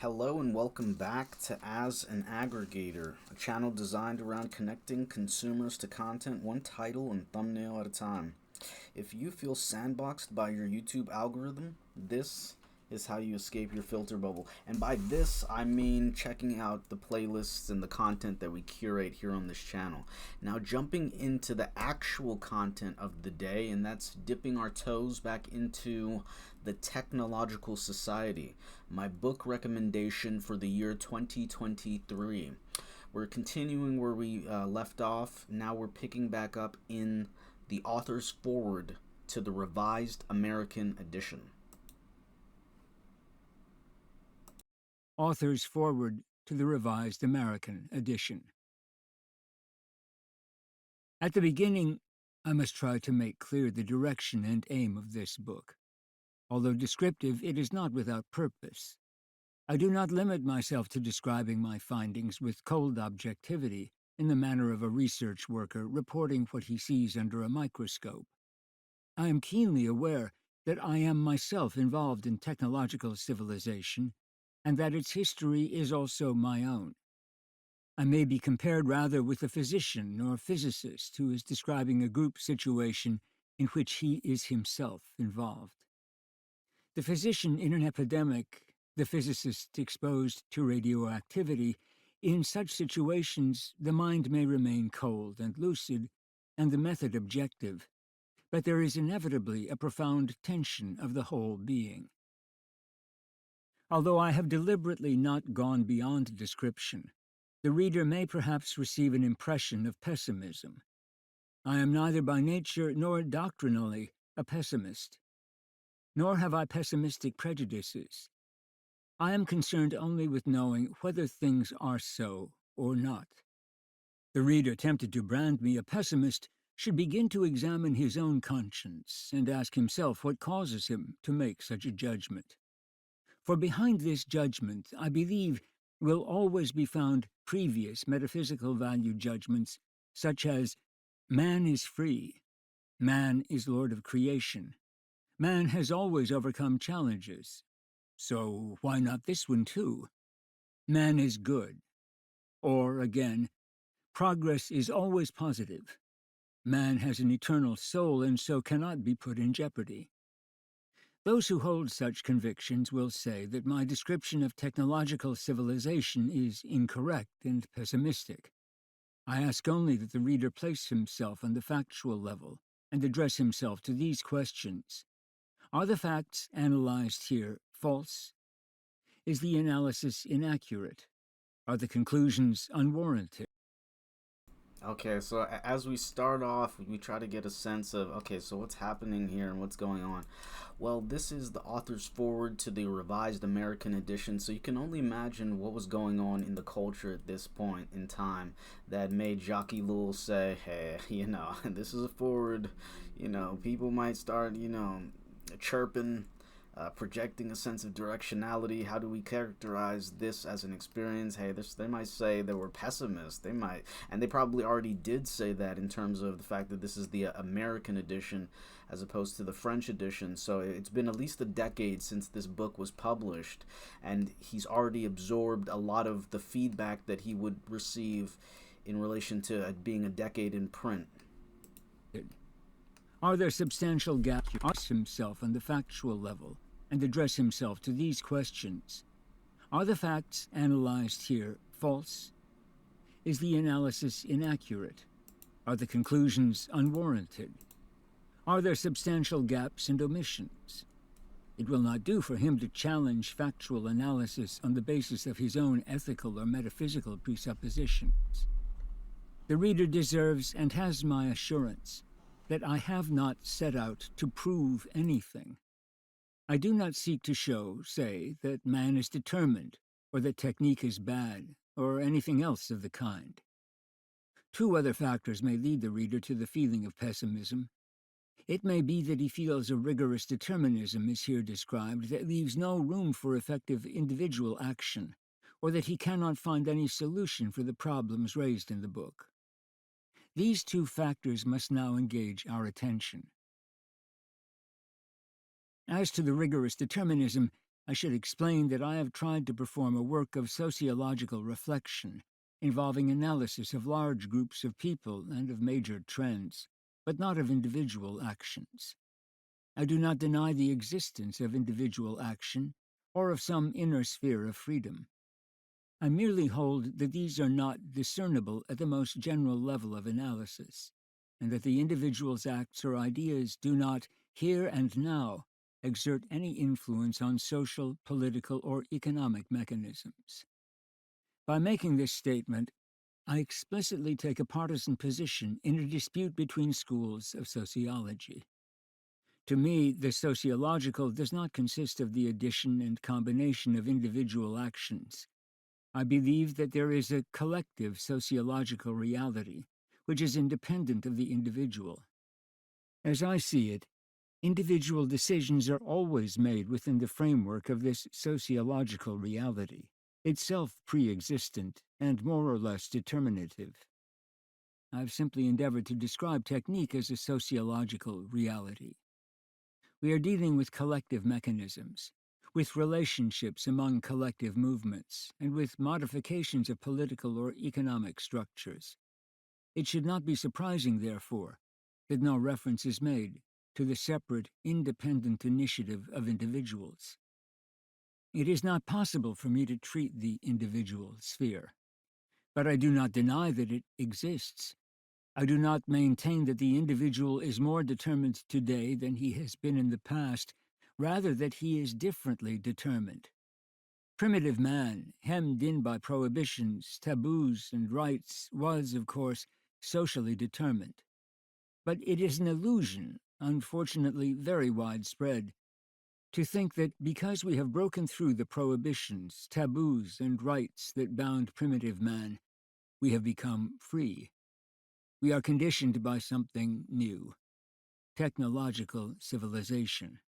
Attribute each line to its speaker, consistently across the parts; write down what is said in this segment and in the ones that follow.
Speaker 1: Hello and welcome back to As an Aggregator, a channel designed around connecting consumers to content one title and thumbnail at a time. If you feel sandboxed by your YouTube algorithm, this is how you escape your filter bubble. And by this, I mean checking out the playlists and the content that we curate here on this channel. Now, jumping into the actual content of the day, and that's dipping our toes back into the Technological Society, my book recommendation for the year 2023. We're continuing where we left off. Now we're picking back up in the author's foreword to the Revised American Edition.
Speaker 2: Author's Foreword to the Revised American Edition. At the beginning, I must try to make clear the direction and aim of this book. Although descriptive, it is not without purpose. I do not limit myself to describing my findings with cold objectivity in the manner of a research worker reporting what he sees under a microscope. I am keenly aware that I am myself involved in technological civilization, and that its history is also my own. I may be compared rather with a physician or physicist who is describing a group situation in which he is himself involved. The physician in an epidemic, the physicist exposed to radioactivity, in such situations the mind may remain cold and lucid, and the method objective, but there is inevitably a profound tension of the whole being. Although I have deliberately not gone beyond description, the reader may perhaps receive an impression of pessimism. I am neither by nature nor doctrinally a pessimist, nor have I pessimistic prejudices. I am concerned only with knowing whether things are so or not. The reader tempted to brand me a pessimist should begin to examine his own conscience and ask himself what causes him to make such a judgment. For behind this judgment, I believe, will always be found previous metaphysical value judgments, such as man is free, man is lord of creation, man has always overcome challenges, so why not this one too? Man is good. Or, again, progress is always positive. Man has an eternal soul and so cannot be put in jeopardy. Those who hold such convictions will say that my description of technological civilization is incorrect and pessimistic. I ask only that the reader place himself on the factual level and address himself to these questions. Are the facts analyzed here false? Is the analysis inaccurate? Are the conclusions unwarranted?
Speaker 1: Okay, so as we start off, we try to get a sense of, okay, so what's happening here and what's going on? Well, this is the author's foreword to the Revised American Edition, so you can only imagine what was going on in the culture at this point in time that made Jacques Ellul say, hey, this is a foreword, people might start, chirping, projecting a sense of directionality. How do we characterize this as an experience? Hey, they might say that we're pessimists. They might, and they probably already did say that in terms of the fact that this is the American edition as opposed to the French edition. So it's been at least a decade since this book was published, and he's already absorbed a lot of the feedback that he would receive in relation to it being a decade in print.
Speaker 2: Are there substantial gaps? Ask himself on the factual level and address himself to these questions. Are the facts analyzed here false? Is the analysis inaccurate? Are the conclusions unwarranted? Are there substantial gaps and omissions? It will not do for him to challenge factual analysis on the basis of his own ethical or metaphysical presuppositions. The reader deserves and has my assurance that I have not set out to prove anything. I do not seek to show, say, that man is determined, or that technique is bad, or anything else of the kind. Two other factors may lead the reader to the feeling of pessimism. It may be that he feels a rigorous determinism is here described that leaves no room for effective individual action, or that he cannot find any solution for the problems raised in the book. These two factors must now engage our attention. As to the rigorous determinism, I should explain that I have tried to perform a work of sociological reflection, involving analysis of large groups of people and of major trends, but not of individual actions. I do not deny the existence of individual action, or of some inner sphere of freedom. I merely hold that these are not discernible at the most general level of analysis, and that the individual's acts or ideas do not, here and now, exert any influence on social, political, or economic mechanisms. By making this statement, I explicitly take a partisan position in a dispute between schools of sociology. To me, the sociological does not consist of the addition and combination of individual actions. I believe that there is a collective sociological reality, which is independent of the individual. As I see it, individual decisions are always made within the framework of this sociological reality, itself pre-existent and more or less determinative. I've simply endeavored to describe technique as a sociological reality. We are dealing with collective mechanisms, with relationships among collective movements, and with modifications of political or economic structures. It should not be surprising, therefore, that no reference is made to the separate, independent initiative of individuals. It is not possible for me to treat the individual sphere, but I do not deny that it exists. I do not maintain that the individual is more determined today than he has been in the past, rather that he is differently determined. Primitive man, hemmed in by prohibitions, taboos, and rights, was, of course, socially determined. But it is an illusion, unfortunately very widespread, to think that because we have broken through the prohibitions, taboos, and rights that bound primitive man, we have become free. We are conditioned by something new, technological civilization.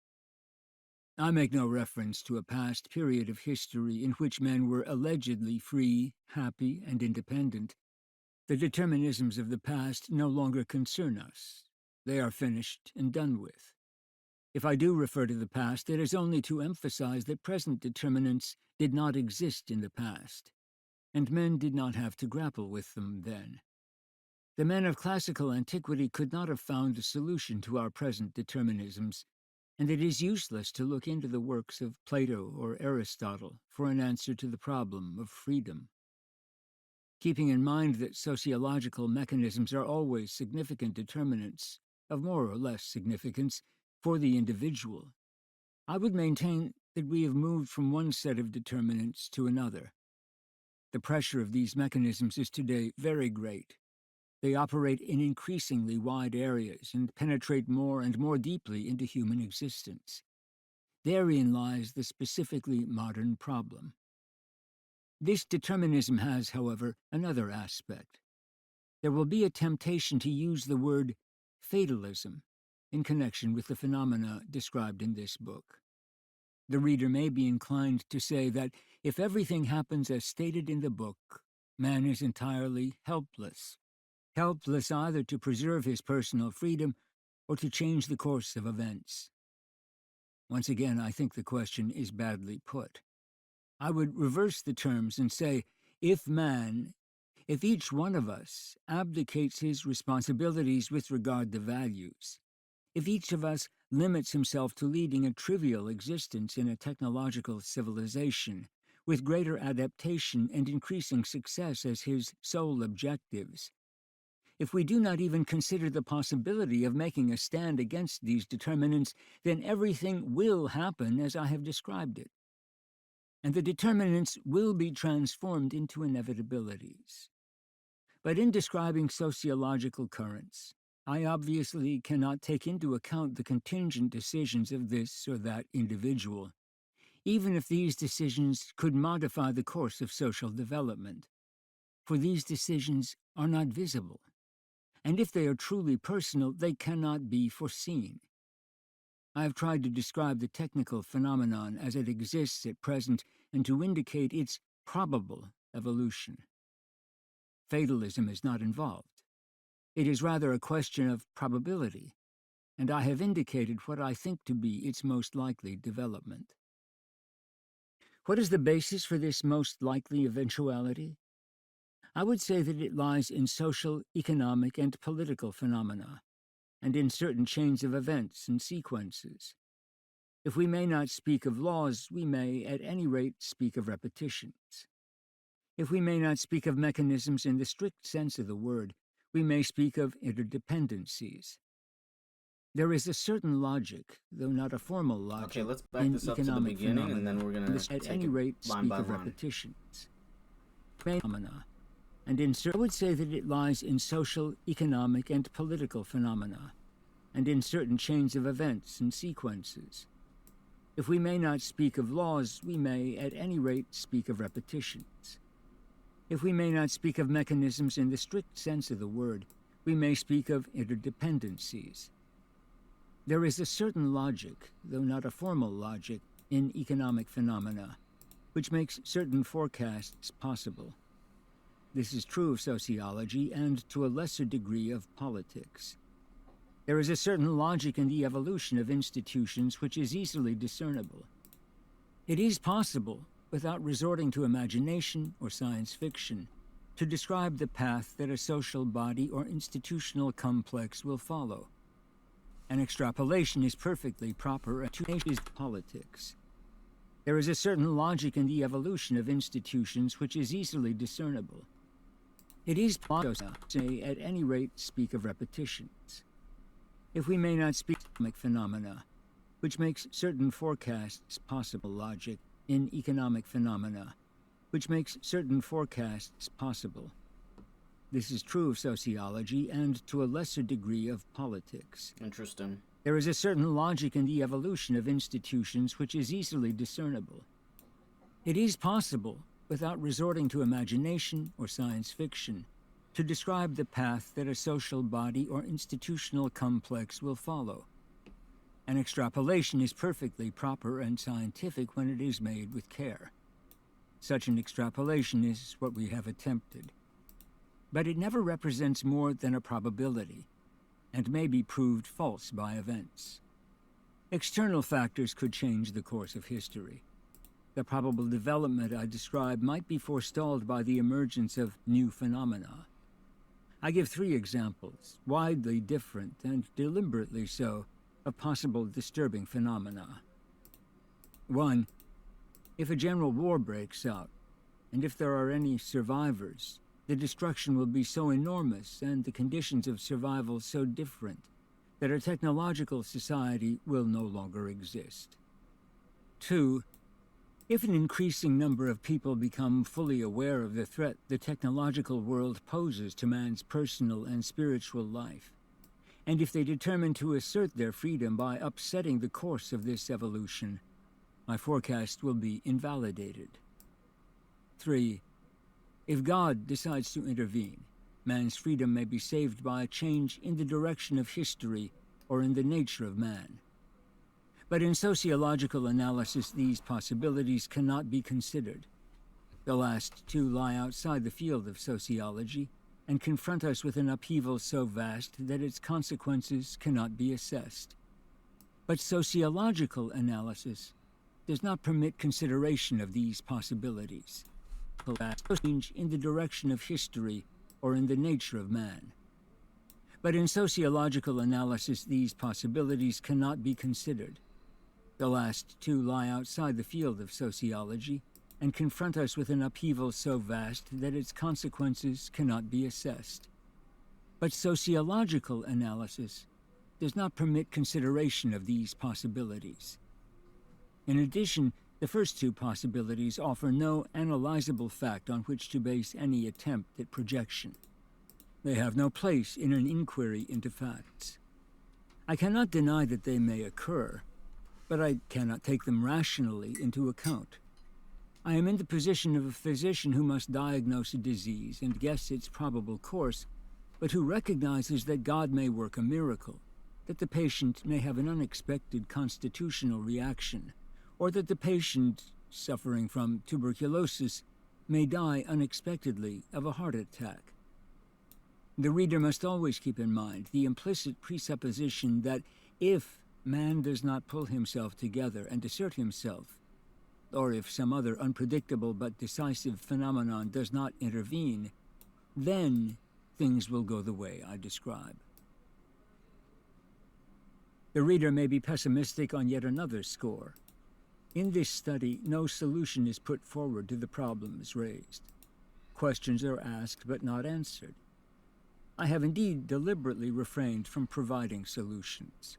Speaker 2: I make no reference to a past period of history in which men were allegedly free, happy, and independent. The determinisms of the past no longer concern us. They are finished and done with. If I do refer to the past, it is only to emphasize that present determinants did not exist in the past, and men did not have to grapple with them then. The men of classical antiquity could not have found a solution to our present determinisms, and it is useless to look into the works of Plato or Aristotle for an answer to the problem of freedom. Keeping in mind that sociological mechanisms are always significant determinants, of more or less significance, for the individual, I would maintain that we have moved from one set of determinants to another. The pressure of these mechanisms is today very great. They operate in increasingly wide areas and penetrate more and more deeply into human existence. Therein lies the specifically modern problem. This determinism has, however, another aspect. There will be a temptation to use the word fatalism in connection with the phenomena described in this book. The reader may be inclined to say that if everything happens as stated in the book, man is entirely helpless. Helpless either to preserve his personal freedom or to change the course of events. Once again, I think the question is badly put. I would reverse the terms and say, if each one of us abdicates his responsibilities with regard to values, if each of us limits himself to leading a trivial existence in a technological civilization, with greater adaptation and increasing success as his sole objectives, if we do not even consider the possibility of making a stand against these determinants, then everything will happen as I have described it, and the determinants will be transformed into inevitabilities. But in describing sociological currents, I obviously cannot take into account the contingent decisions of this or that individual, even if these decisions could modify the course of social development, for these decisions are not visible, and if they are truly personal, they cannot be foreseen. I have tried to describe the technical phenomenon as it exists at present and to indicate its probable evolution. Fatalism is not involved. It is rather a question of probability, and I have indicated what I think to be its most likely development. What is the basis for this most likely eventuality? I would say that it lies in social, economic, and political phenomena, and in certain chains of events and sequences. If we may not speak of laws, we may, at any rate, speak of repetitions. If we may not speak of mechanisms in the strict sense of the word, we may speak of interdependencies. There is a certain logic, though not a formal logic,
Speaker 1: Okay, let's back
Speaker 2: in
Speaker 1: this up to the
Speaker 2: economic
Speaker 1: beginning,
Speaker 2: phenomena,
Speaker 1: and then we're going to
Speaker 2: at
Speaker 1: take
Speaker 2: any
Speaker 1: it
Speaker 2: rate
Speaker 1: line
Speaker 2: speak
Speaker 1: by
Speaker 2: of
Speaker 1: line.
Speaker 2: repetitions. Phenomena, and I would say that it lies in social, economic, and political phenomena, and in certain chains of events and sequences. If we may not speak of laws, we may, at any rate, speak of repetitions. If we may not speak of mechanisms in the strict sense of the word, we may speak of interdependencies. There is a certain logic, though not a formal logic, in economic phenomena, which makes certain forecasts possible. This is true of sociology and, to a lesser degree, of politics. There is a certain logic in the evolution of institutions which is easily discernible. It is possible, without resorting to imagination or science fiction, to describe the path that a social body or institutional complex will follow. An extrapolation is perfectly proper to politics. There is a certain logic in the evolution of institutions which is easily discernible. It is possible to, at any rate, speak of repetitions. If we may not speak of economic phenomena, which makes certain forecasts possible, logic in economic phenomena, which makes certain forecasts possible. This is true of sociology and, to a lesser degree, of politics.
Speaker 1: Interesting.
Speaker 2: There is a certain logic in the evolution of institutions which is easily discernible. It is possible, without resorting to imagination or science fiction, to describe the path that a social body or institutional complex will follow. An extrapolation is perfectly proper and scientific when it is made with care. Such an extrapolation is what we have attempted. But it never represents more than a probability, and may be proved false by events. External factors could change the course of history. The probable development I describe might be forestalled by the emergence of new phenomena. I give 3 examples, widely different and deliberately so, of possible disturbing phenomena. 1. If a general war breaks out, and if there are any survivors, the destruction will be so enormous and the conditions of survival so different that a technological society will no longer exist. 2. If an increasing number of people become fully aware of the threat the technological world poses to man's personal and spiritual life, and if they determine to assert their freedom by upsetting the course of this evolution, my forecast will be invalidated. 3. If God decides to intervene, man's freedom may be saved by a change in the direction of history or in the nature of man. But in sociological analysis, these possibilities cannot be considered. The last 2 lie outside the field of sociology and confront us with an upheaval so vast that its consequences cannot be assessed. But sociological analysis does not permit consideration of these possibilities. Change in the direction of history or in the nature of man. But in sociological analysis, these possibilities cannot be considered. The last 2 lie outside the field of sociology and confront us with an upheaval so vast that its consequences cannot be assessed. But sociological analysis does not permit consideration of these possibilities. In addition, the first 2 possibilities offer no analyzable fact on which to base any attempt at projection. They have no place in an inquiry into facts. I cannot deny that they may occur, but I cannot take them rationally into account. I am in the position of a physician who must diagnose a disease and guess its probable course, but who recognizes that God may work a miracle, that the patient may have an unexpected constitutional reaction, or that the patient, suffering from tuberculosis, may die unexpectedly of a heart attack. The reader must always keep in mind the implicit presupposition that if man does not pull himself together and assert himself, or if some other unpredictable but decisive phenomenon does not intervene, then things will go the way I describe. The reader may be pessimistic on yet another score. In this study, no solution is put forward to the problems raised. Questions are asked but not answered. I have indeed deliberately refrained from providing solutions.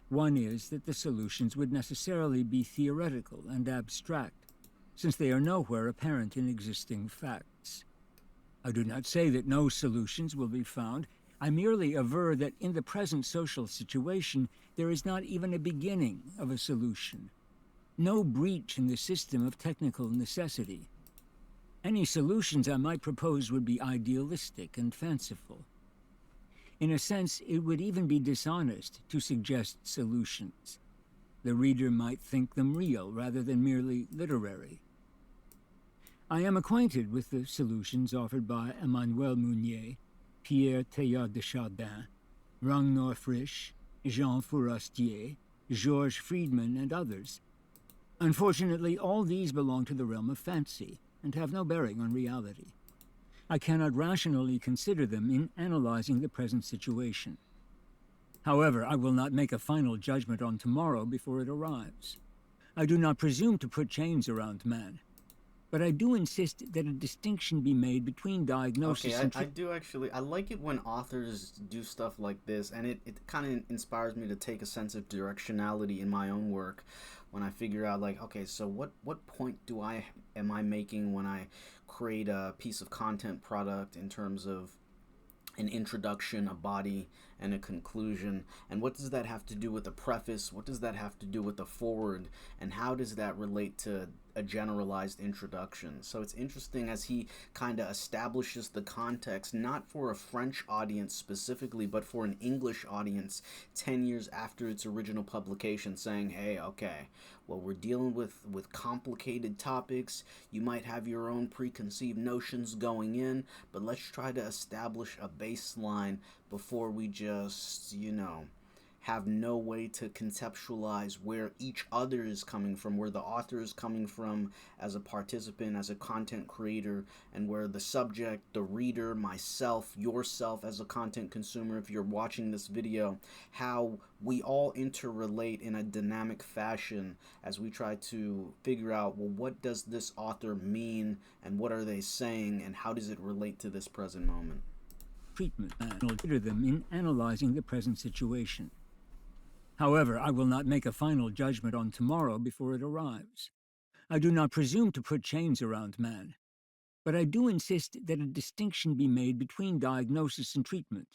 Speaker 2: One is that the solutions would necessarily be theoretical and abstract, since they are nowhere apparent in existing facts. I do not say that no solutions will be found. I merely aver that in the present social situation, there is not even a beginning of a solution. No breach in the system of technical necessity. Any solutions I might propose would be idealistic and fanciful. In a sense, it would even be dishonest to suggest solutions. The reader might think them real rather than merely literary. I am acquainted with the solutions offered by Emmanuel Mounier, Pierre Teilhard de Chardin, Ragnar Frisch, Jean Fourastier, Georges Friedman, and others. Unfortunately, all these belong to the realm of fancy and have no bearing on reality. I cannot rationally consider them in analyzing the present situation. However, I will not make a final judgment on tomorrow before it arrives. I do not presume to put chains around man, but I do insist that a distinction be made between diagnosis
Speaker 1: Okay,
Speaker 2: and
Speaker 1: I do actually. I like it when authors do stuff like this, and it kind of inspires me to take a sense of directionality in my own work when I figure out, like, okay, so what point am I making when I create a piece of content product in terms of an introduction, a body, and a conclusion, and what does that have to do with a preface? What does that have to do with a foreword? And how does that relate to a generalized introduction? So it's interesting as he kind of establishes the context, not for a French audience specifically, but for an English audience 10 years after its original publication, saying, hey, okay, well, we're dealing with complicated topics. You might have your own preconceived notions going in, but let's try to establish a baseline before we just, have no way to conceptualize where each other is coming from, where the author is coming from as a participant, as a content creator, and where the subject, the reader, myself, yourself as a content consumer, if you're watching this video, how we all interrelate in a dynamic fashion as we try to figure out, well, what does this author mean, and what are they saying, and how does it relate to this present moment?
Speaker 2: treatment and consider them in analyzing the present situation. However, I will not make a final judgment on tomorrow before it arrives. I do not presume to put chains around man, but I do insist that a distinction be made between diagnosis and treatment.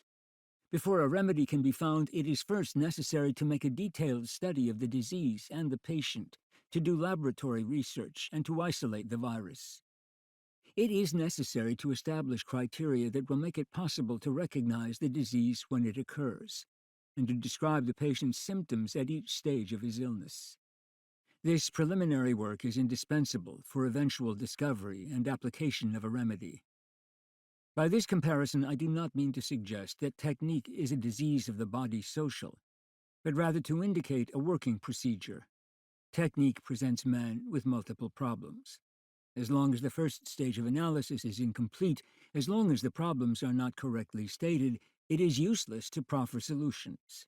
Speaker 2: Before a remedy can be found, it is first necessary to make a detailed study of the disease and the patient, to do laboratory research, and to isolate the virus. It is necessary to establish criteria that will make it possible to recognize the disease when it occurs, and to describe the patient's symptoms at each stage of his illness. This preliminary work is indispensable for eventual discovery and application of a remedy. By this comparison, I do not mean to suggest that technique is a disease of the body social, but rather to indicate a working procedure. Technique presents man with multiple problems. As long as the first stage of analysis is incomplete, as long as the problems are not correctly stated, it is useless to proffer solutions.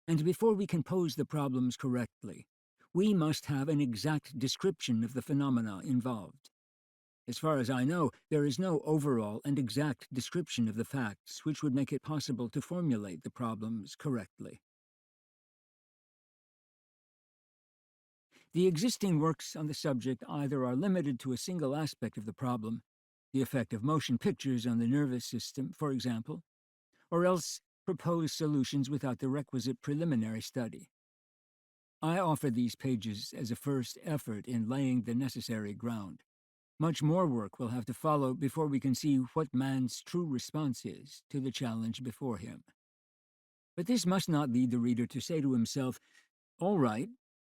Speaker 2: And before we can pose the problems correctly, we must have an exact description of the phenomena involved. As far as I know, there is no overall and exact description of the facts which would make it possible to formulate the problems correctly. The existing works on the subject either are limited to a single aspect of the problem, the effect of motion pictures on the nervous system, for example, or else propose solutions without the requisite preliminary study. I offer these pages as a first effort in laying the necessary ground. Much more work will have to follow before we can see what man's true response is to the challenge before him. But this must not lead the reader to say to himself, all right,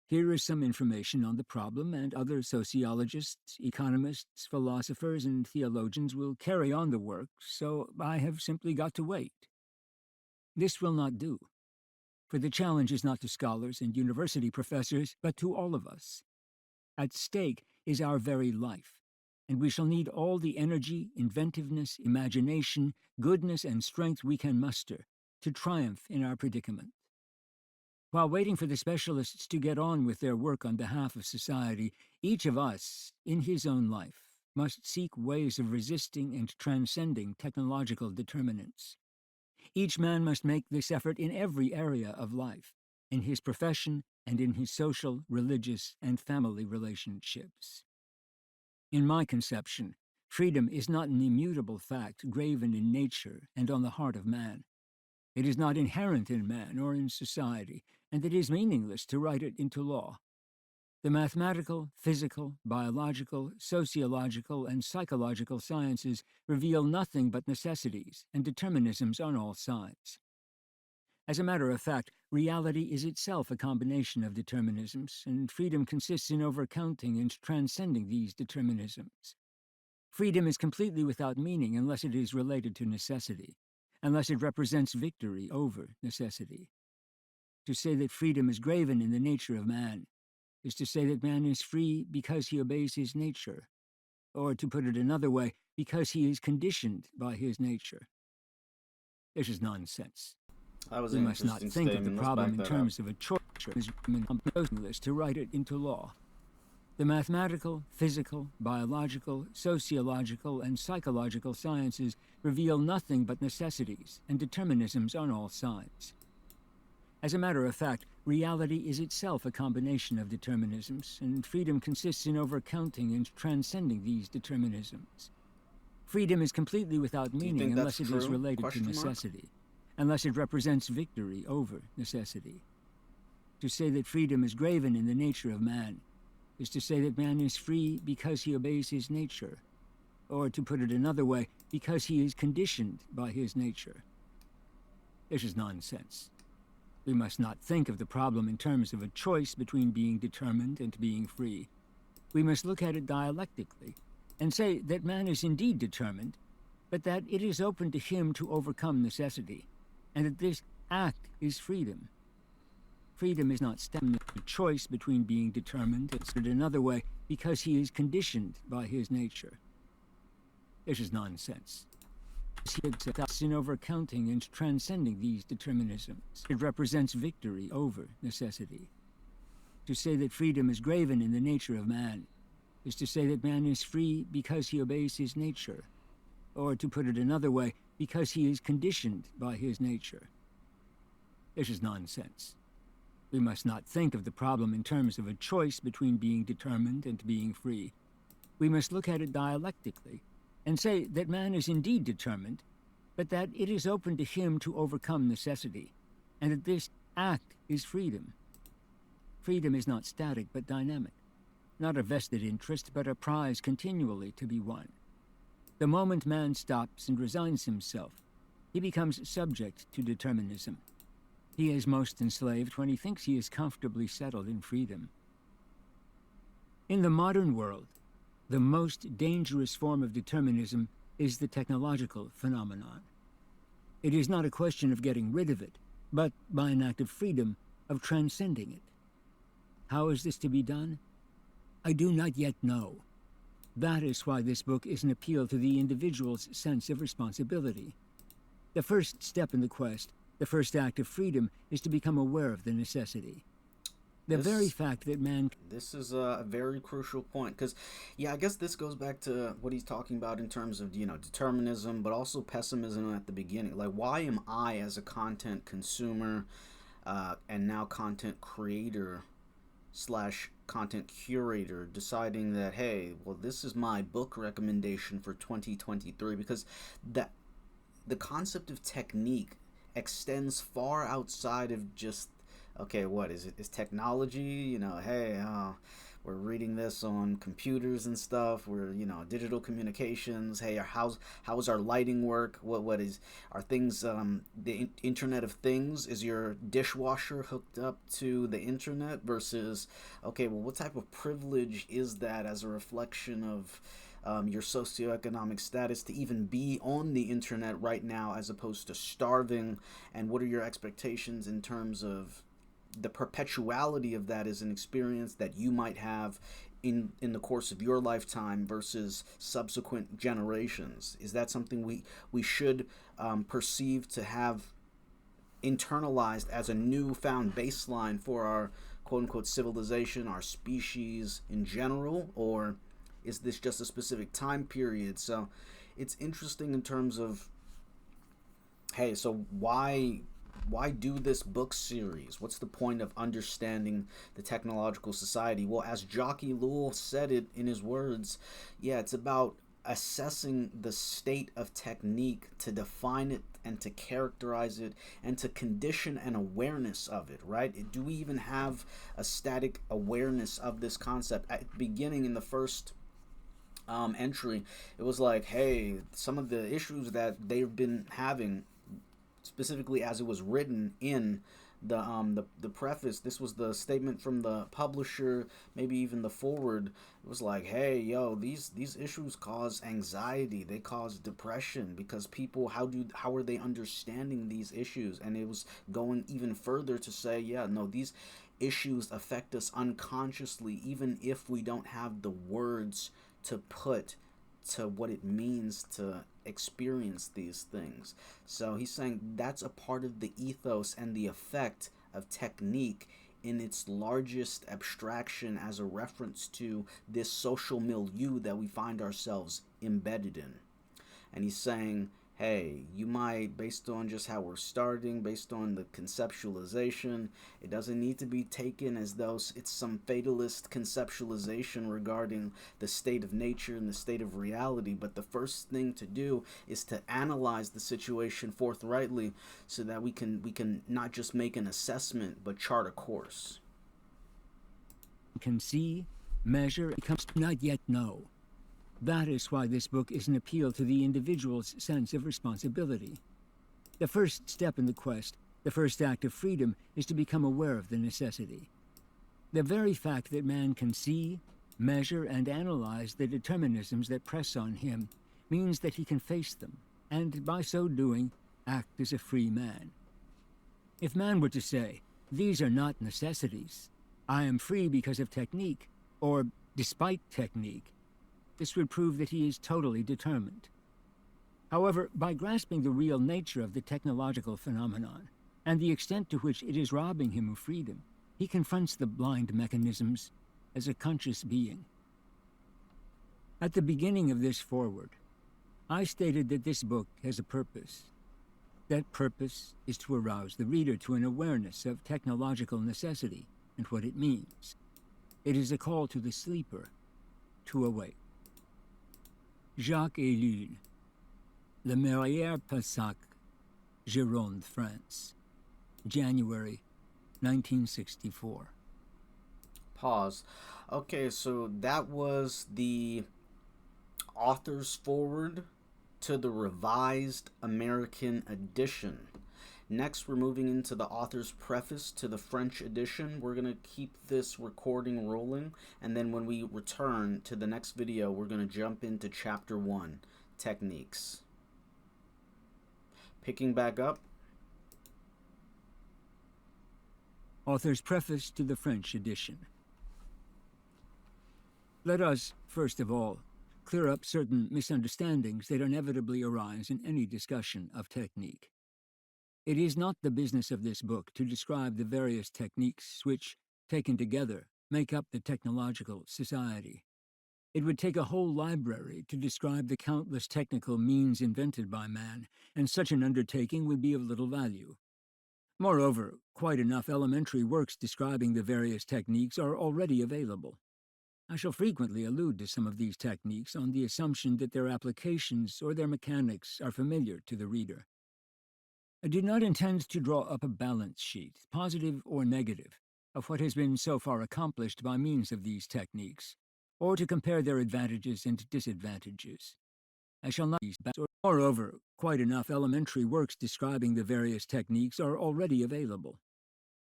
Speaker 2: here is some information on the problem, and other sociologists, economists, philosophers, and theologians will carry on the work, so I have simply got to wait. This will not do, for the challenge is not to scholars and university professors, but to all of us. At stake is our very life, and we shall need all the energy, inventiveness, imagination, goodness, and strength we can muster to triumph in our predicament. While waiting for the specialists to get on with their work on behalf of society, each of us, in his own life, must seek ways of resisting and transcending technological determinants. Each man must make this effort in every area of life, in his profession and in his social, religious, and family relationships. In my conception, freedom is not an immutable fact graven in nature and on the heart of man. It is not inherent in man or in society, and it is meaningless to write it into law. The mathematical, physical, biological, sociological, and psychological sciences reveal nothing but necessities and determinisms on all sides. As a matter of fact, reality is itself a combination of determinisms, and freedom consists in overcounting and transcending these determinisms. Freedom is completely without meaning unless it is related to necessity, unless it represents victory over necessity. To say that freedom is graven in the nature of man is to say that man is free because he obeys his nature, or to put it another way, because he is conditioned by his nature. This is nonsense.
Speaker 1: That was
Speaker 2: We
Speaker 1: an
Speaker 2: must not
Speaker 1: interesting
Speaker 2: think of the
Speaker 1: statement. Let's
Speaker 2: problem
Speaker 1: back
Speaker 2: in
Speaker 1: that up.
Speaker 2: terms of a choice to write it into law. The mathematical, physical, biological, sociological, and psychological sciences reveal nothing but necessities and determinisms on all sides. As a matter of fact, reality is itself a combination of determinisms, and freedom consists in overcounting and transcending these determinisms. Freedom is completely without
Speaker 1: Do you
Speaker 2: meaning
Speaker 1: think
Speaker 2: unless
Speaker 1: that's
Speaker 2: it is
Speaker 1: true?
Speaker 2: related to
Speaker 1: Question mark?
Speaker 2: necessity, unless it represents victory over necessity. To say that freedom is graven in the nature of man is to say that man is free because he obeys his nature, or to put it another way, because he is conditioned by his nature. This is nonsense. We must not think of the problem in terms of a choice between being determined and being free. We must look at it dialectically and say that man is indeed determined, but that it is open to him to overcome necessity, and that this act is freedom. Freedom is not stemmed from a choice between being determined and said another way, because he is conditioned by his nature. This is nonsense. In overcounting and transcending these determinisms, it represents victory over necessity. To say that freedom is graven in the nature of man is to say that man is free because he obeys his nature, or to put it another way, because he is conditioned by his nature. This is nonsense. We must not think of the problem in terms of a choice between being determined and being free. We must look at it dialectically and say that man is indeed determined, but that it is open to him to overcome necessity, and that this act is freedom. Freedom is not static but dynamic, not a vested interest but a prize continually to be won. The moment man stops and resigns himself, he becomes subject to determinism. He is most enslaved when he thinks he is comfortably settled in freedom. In the modern world, the most dangerous form of determinism is the technological phenomenon. It is not a question of getting rid of it, but by an act of freedom, of transcending it. How is this to be done? I do not yet know. That is why this book is an appeal to the individual's sense of responsibility. The first step in the quest, the first act of freedom, is to become aware of the necessity. The very fact that man...
Speaker 1: This is a very crucial point, because, yeah, I guess this goes back to what he's talking about in terms of, determinism, but also pessimism at the beginning. Like, why am I, as a content consumer and now content creator / content curator, deciding that, hey, well, this is my book recommendation for 2023, because the concept of technique extends far outside of just, okay, what is it? Is technology, hey, we're reading this on computers and stuff. We're, digital communications. Hey, how's our lighting work? What is, are things, the Internet of Things? Is your dishwasher hooked up to the internet versus, okay, well, what type of privilege is that as a reflection of your socioeconomic status to even be on the internet right now, as opposed to starving? And what are your expectations in terms of the perpetuality of that is an experience that you might have in the course of your lifetime versus subsequent generations. Is that something we should perceive to have internalized as a newfound baseline for our quote unquote civilization, our species in general, or is this just a specific time period? So it's interesting in terms of, hey, so why do this book series? What's the point of understanding the technological society? Well, as Jacques Ellul said it in his words, yeah, it's about assessing the state of technique to define it and to characterize it and to condition an awareness of it, right? Do we even have a static awareness of this concept? At the beginning, in the first entry, it was like, hey, some of the issues that they've been having, specifically as it was written in the preface. This was the statement from the publisher, maybe even the foreword. It was like, hey, yo, these issues cause anxiety, they cause depression, because people, how are they understanding these issues? And it was going even further to say, yeah, no, these issues affect us unconsciously, even if we don't have the words to put to what it means to experience these things. So he's saying that's a part of the ethos and the effect of technique in its largest abstraction as a reference to this social milieu that we find ourselves embedded in. And he's saying, hey, you might, based on just how we're starting, based on the conceptualization, it doesn't need to be taken as though it's some fatalist conceptualization regarding the state of nature and the state of reality. But the first thing to do is to analyze the situation forthrightly so that we can not just make an assessment, but chart a course.
Speaker 2: Can see, measure, becomes not yet know. That is why this book is an appeal to the individual's sense of responsibility. The first step in the quest, the first act of freedom, is to become aware of the necessity. The very fact that man can see, measure, and analyze the determinisms that press on him means that he can face them, and by so doing, act as a free man. If man were to say, these are not necessities, I am free because of technique, or despite technique, this would prove that he is totally determined. However, by grasping the real nature of the technological phenomenon, and the extent to which it is robbing him of freedom, he confronts the blind mechanisms as a conscious being. At the beginning of this foreword, I stated that this book has a purpose. That purpose is to arouse the reader to an awareness of technological necessity and what it means. It is a call to the sleeper to awake. Jacques Ellul, Le Maurier-Passac, Gironde, France, January 1964.
Speaker 1: Pause. Okay, so that was the author's foreword to the revised American edition. Next, we're moving into the author's preface to the French edition. We're going to keep this recording rolling, and then when we return to the next video, we're going to jump into Chapter 1, Techniques. Picking back up.
Speaker 2: Author's preface to the French edition. Let us, first of all, clear up certain misunderstandings that inevitably arise in any discussion of technique. It is not the business of this book to describe the various techniques which, taken together, make up the technological society. It would take a whole library to describe the countless technical means invented by man, and such an undertaking would be of little value. Moreover, quite enough elementary works describing the various techniques are already available. I shall frequently allude to some of these techniques on the assumption that their applications or their mechanics are familiar to the reader. I do not intend to draw up a balance sheet, positive or negative, of what has been so far accomplished by means of these techniques, or to compare their advantages and disadvantages. I shall not use moreover, quite enough elementary works describing the various techniques are already available.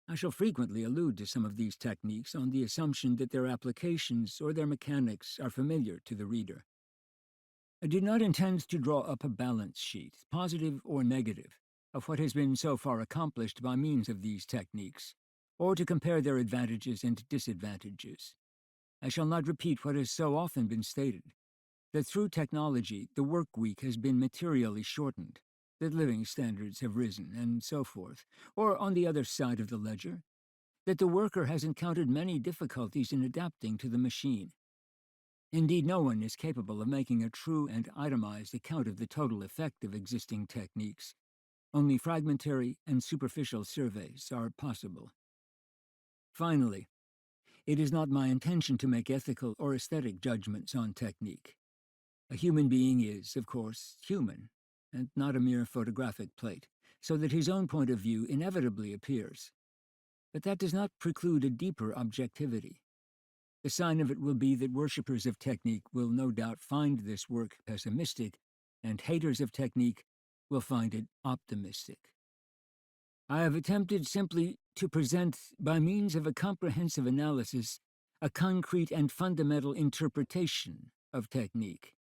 Speaker 2: I shall frequently allude to some of these techniques on the assumption that their applications or their mechanics are familiar to the reader. I do not intend to draw up a balance sheet, positive or negative, of what has been so far accomplished by means of these techniques, or to compare their advantages and disadvantages. I shall not repeat what has so often been stated, that through technology the work week has been materially shortened, that living standards have risen, and so forth, or on the other side of the ledger, that the worker has encountered many difficulties in adapting to the machine. Indeed, no one is capable of making a true and itemized account of the total effect of existing techniques. Only fragmentary and superficial surveys are possible. Finally, it is not my intention to make ethical or aesthetic judgments on technique. A human being is, of course, human, and not a mere photographic plate, so that his own point of view inevitably appears. But that does not preclude a deeper objectivity. The sign of it will be that worshippers of technique will no doubt find this work pessimistic, and haters of technique will find it optimistic. I have attempted simply to present, by means of a comprehensive analysis, a concrete and fundamental interpretation of technique.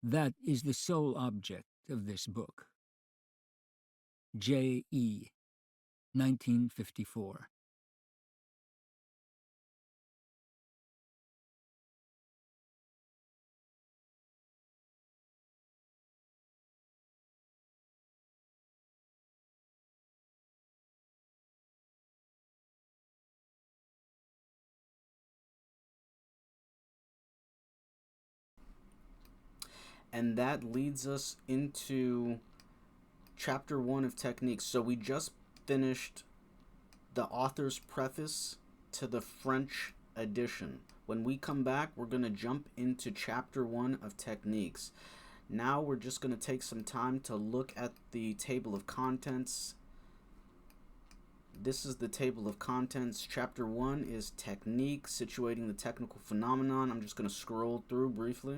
Speaker 2: That is the sole object of this book. J.E., 1954.
Speaker 1: And that leads us into chapter 1 of techniques. So we just finished the author's preface to the French edition. When we come back, we're going to jump into chapter 1 of techniques. Now we're just going to take some time to look at the table of contents. This is the table of contents. Chapter 1 is technique, situating the technical phenomenon. I'm just going to scroll through briefly.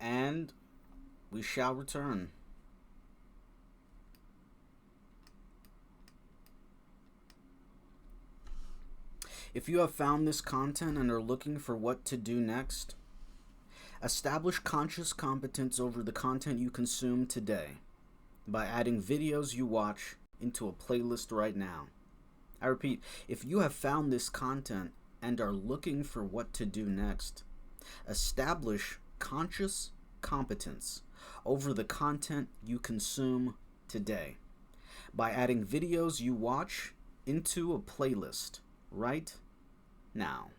Speaker 1: And we shall return. If you have found this content and are looking for what to do next, establish conscious competence over the content you consume today by adding videos you watch into a playlist right now. I repeat, if you have found this content and are looking for what to do next, establish conscious competence over the content you consume today by adding videos you watch into a playlist right now.